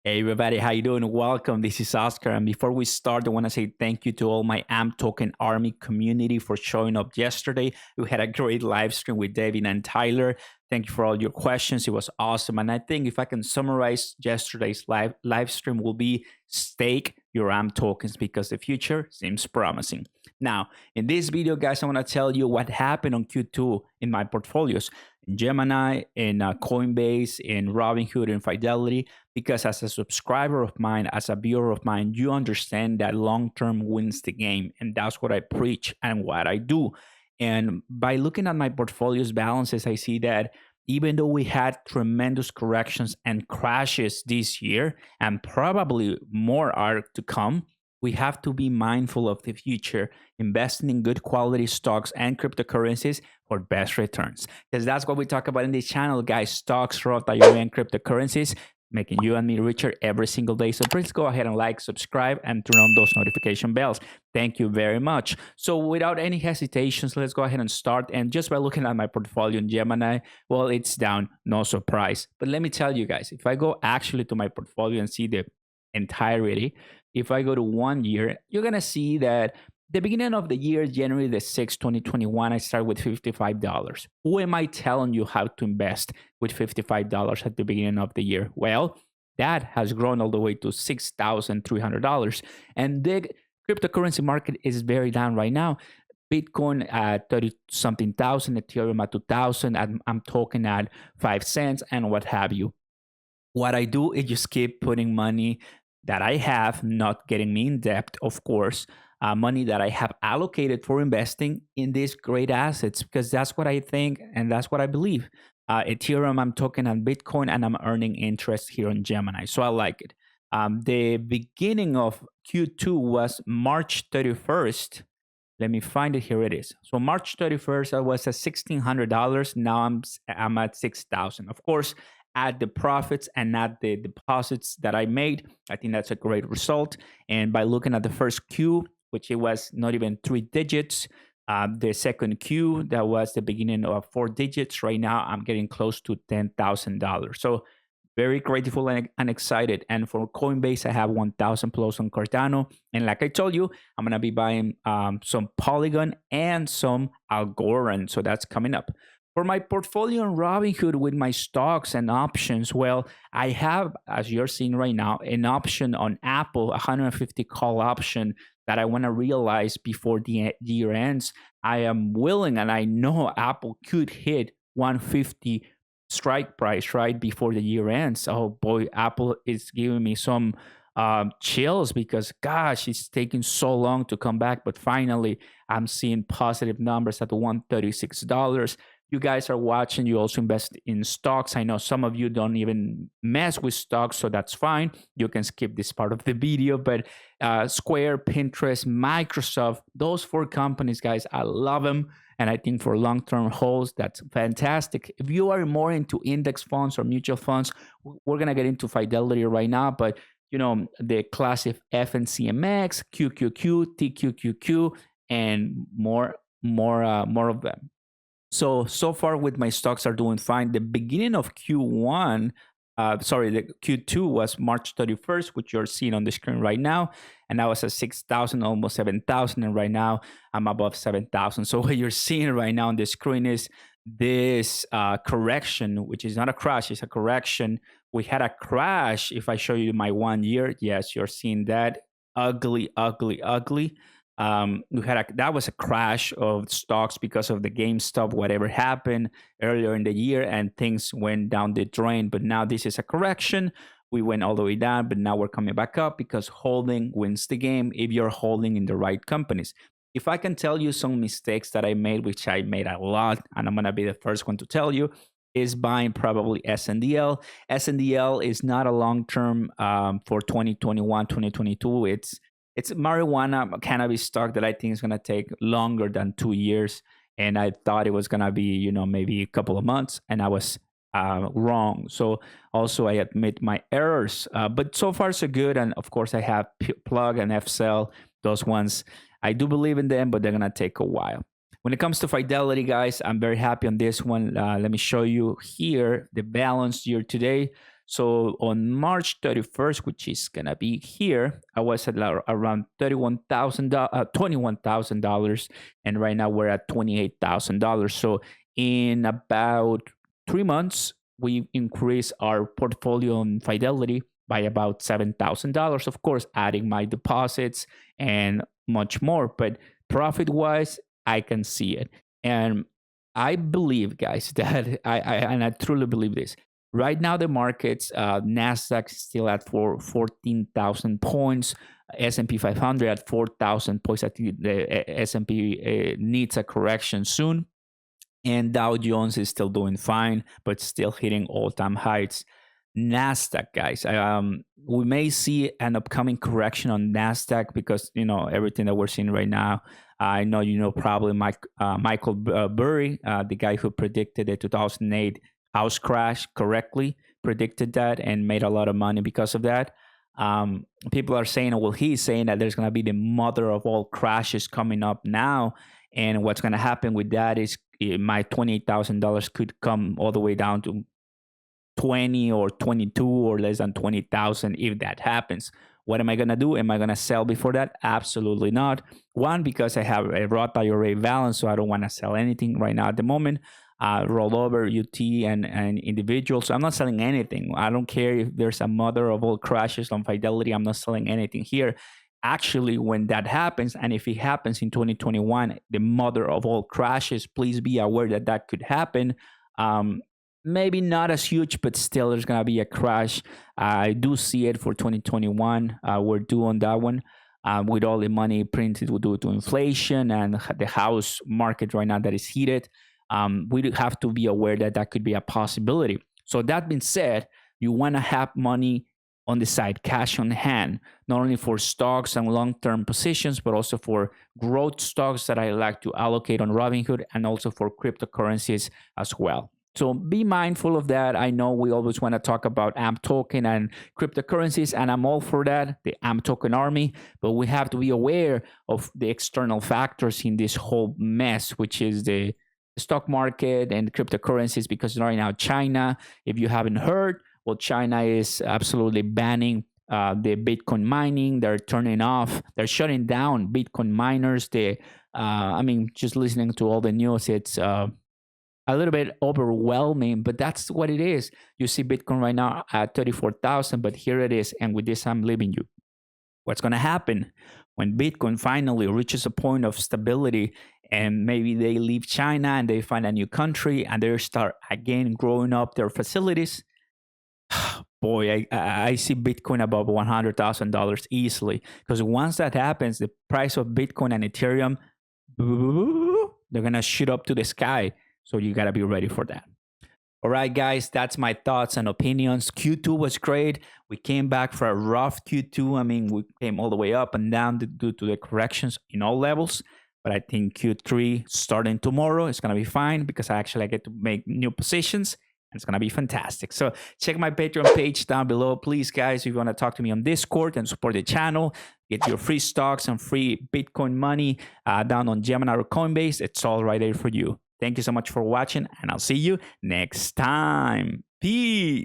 Hey everybody, how you doing? Welcome. This is Oscar. And before we start, I want to say thank you to all my AMPToken Army community for showing up yesterday. We had a great live stream with David and Tyler. Thank you for all your questions. It was awesome. And I think if I can summarize yesterday's live stream will be stake your AMP tokens because the future seems promising. Now, in this video, guys, I want to tell you what happened on Q2 in my portfolios. In Gemini, in Coinbase, in Robinhood, in Fidelity, because as a subscriber of mine, as a viewer of mine, you understand that long term wins the game. And that's what I preach and what I do. And by looking at my portfolio's balances, I see that even though we had tremendous corrections and crashes this year, and probably more are to come, we have to be mindful of the future, investing in good quality stocks and cryptocurrencies for best returns. Because that's what we talk about in this channel, guys. Stocks, Roth IRA, and cryptocurrencies, making you and me richer every single day. So please go ahead and like, subscribe, and turn on those notification bells. Thank you very much. So without any hesitations, let's go ahead and start. And just by looking at my portfolio in Gemini, well, it's down, no surprise. But let me tell you guys, if I go actually to my portfolio and see the entirety, if I go to 1 year, you're going to see that the beginning of the year, January the 6th, 2021, I started with $55. Who am I telling you how to invest with $55 at the beginning of the year? Well, that has grown all the way to $6,300. And the cryptocurrency market is very down right now. Bitcoin at 30 something thousand, Ethereum at 2,000. I'm talking at 5 cents and what have you. What I do is just keep putting money that I have, not getting me in debt, of course, money that I have allocated for investing in these great assets because that's what I think and that's what I believe. Ethereum, I'm talking on Bitcoin, and I'm earning interest here on Gemini. So I like it. The beginning of Q2 was March 31st. Let me find it. Here it is. So March 31st, I was at $1,600. Now I'm at 6,000. Of course, add the profits and not the deposits that I made. I think that's a great result. And by looking at the first Q, which it was not even 3 digits, the second Q, that was the beginning of 4 digits. Right now, I'm getting close to $10,000. So very grateful and excited. And for Coinbase, I have 1,000 plus on Cardano. And like I told you, I'm going to be buying some Polygon and some Algorand. So that's coming up. For my portfolio on Robinhood with my stocks and options, well, I have, as you're seeing right now, an option on Apple, 150 call option that I want to realize before the year ends. I am willing and I know Apple could hit 150 strike price right before the year ends. Oh boy, Apple is giving me some chills because gosh, it's taking so long to come back. But finally, I'm seeing positive numbers at $136. You guys are watching, you also invest in stocks. I know some of you don't even mess with stocks, so that's fine. You can skip this part of the video. But Square, Pinterest, Microsoft, those 4 companies, guys, I love them. And I think for long-term holds, that's fantastic. If you are more into index funds or mutual funds, we're going to get into Fidelity right now. But, you know, the classic FNCMX, QQQ, TQQQ, and more of them. So far with my stocks are doing fine. The beginning of Q1, the Q2 was March 31st, which you're seeing on the screen right now. And I was at 6,000, almost 7,000. And right now I'm above 7,000. So what you're seeing right now on the screen is this correction, which is not a crash, it's a correction. We had a crash. If I show you my 1 year, yes, you're seeing that ugly. That was a crash of stocks because of the GameStop, whatever happened earlier in the year, and things went down the drain. But now this is a correction. We went all the way down, but now we're coming back up because holding wins the game if you're holding in the right companies. If I can tell you some mistakes that I made, which I made a lot, and I'm going to be the first one to tell you, is buying probably SNDL. SNDL is not a long-term for 2021, 2022. It's marijuana cannabis stock that I think is going to take longer than 2 years. And I thought it was going to be, maybe a couple of months. And I was wrong. So also I admit my errors. But so far so good. And of course I have Plug and FCell. Those ones, I do believe in them, but they're going to take a while. When it comes to Fidelity, guys, I'm very happy on this one. Let me show you here the balance year to date. So on March 31st, which is gonna be here, I was at around $21,000, and right now we're at $28,000. So in about 3 months, we increased our portfolio on Fidelity by about $7,000. Of course, adding my deposits and much more, but profit wise, I can see it. And I believe, guys, that I truly believe this. Right now, the markets, Nasdaq is still at 14,000 points, S&P 500 at 4,000 points. I think the S&P needs a correction soon, and Dow Jones is still doing fine, but still hitting all-time heights. Nasdaq, guys, we may see an upcoming correction on Nasdaq because everything that we're seeing right now. I know probably Michael Burry, the guy who predicted the 2008 house crash correctly, predicted that and made a lot of money because of that. People are saying, well, he's saying that there's going to be the mother of all crashes coming up now, and what's going to happen with that is my $28,000 could come all the way down to 20 or 22 or less than 20,000 if that happens. What am I going to do? Am I going to sell before that? Absolutely not. One, because I have a Roth IRA balance, so I don't want to sell anything right now at the moment. Rollover, UT, and individuals. So I'm not selling anything. I don't care if there's a mother of all crashes on Fidelity. I'm not selling anything here. Actually, when that happens, and if it happens in 2021, the mother of all crashes, please be aware that that could happen. Maybe not as huge, but still there's going to be a crash. I do see it for 2021. We're due on that one. With all the money printed due to inflation and the house market right now that is heated, we do have to be aware that that could be a possibility. So that being said, you want to have money on the side, cash on hand, not only for stocks and long-term positions, but also for growth stocks that I like to allocate on Robinhood, and also for cryptocurrencies as well. So be mindful of that. I know we always want to talk about AMPToken and cryptocurrencies, and I'm all for that, the AMPToken army, but we have to be aware of the external factors in this whole mess, which is the stock market and cryptocurrencies, because right now China, if you haven't heard, well, China is absolutely banning the Bitcoin mining. They're they're shutting down Bitcoin miners. Just listening to all the news, it's a little bit overwhelming, but that's what it is. You see Bitcoin right now at 34,000, but here it is. And with this, I'm leaving you. What's going to happen when Bitcoin finally reaches a point of stability, and maybe they leave China and they find a new country and they start again growing up their facilities? Boy, I see Bitcoin above $100,000 easily, because once that happens, the price of Bitcoin and Ethereum, they're going to shoot up to the sky. So you got to be ready for that. All right, guys, that's my thoughts and opinions. Q2 was great. We came back for a rough Q2. We came all the way up and down due to the corrections in all levels. But I think Q3 starting tomorrow is going to be fine, because I get to make new positions. And it's going to be fantastic. So check my Patreon page down below. Please, guys, if you want to talk to me on Discord and support the channel, get your free stocks and free Bitcoin money down on Gemini or Coinbase. It's all right there for you. Thank you so much for watching, and I'll see you next time. Peace.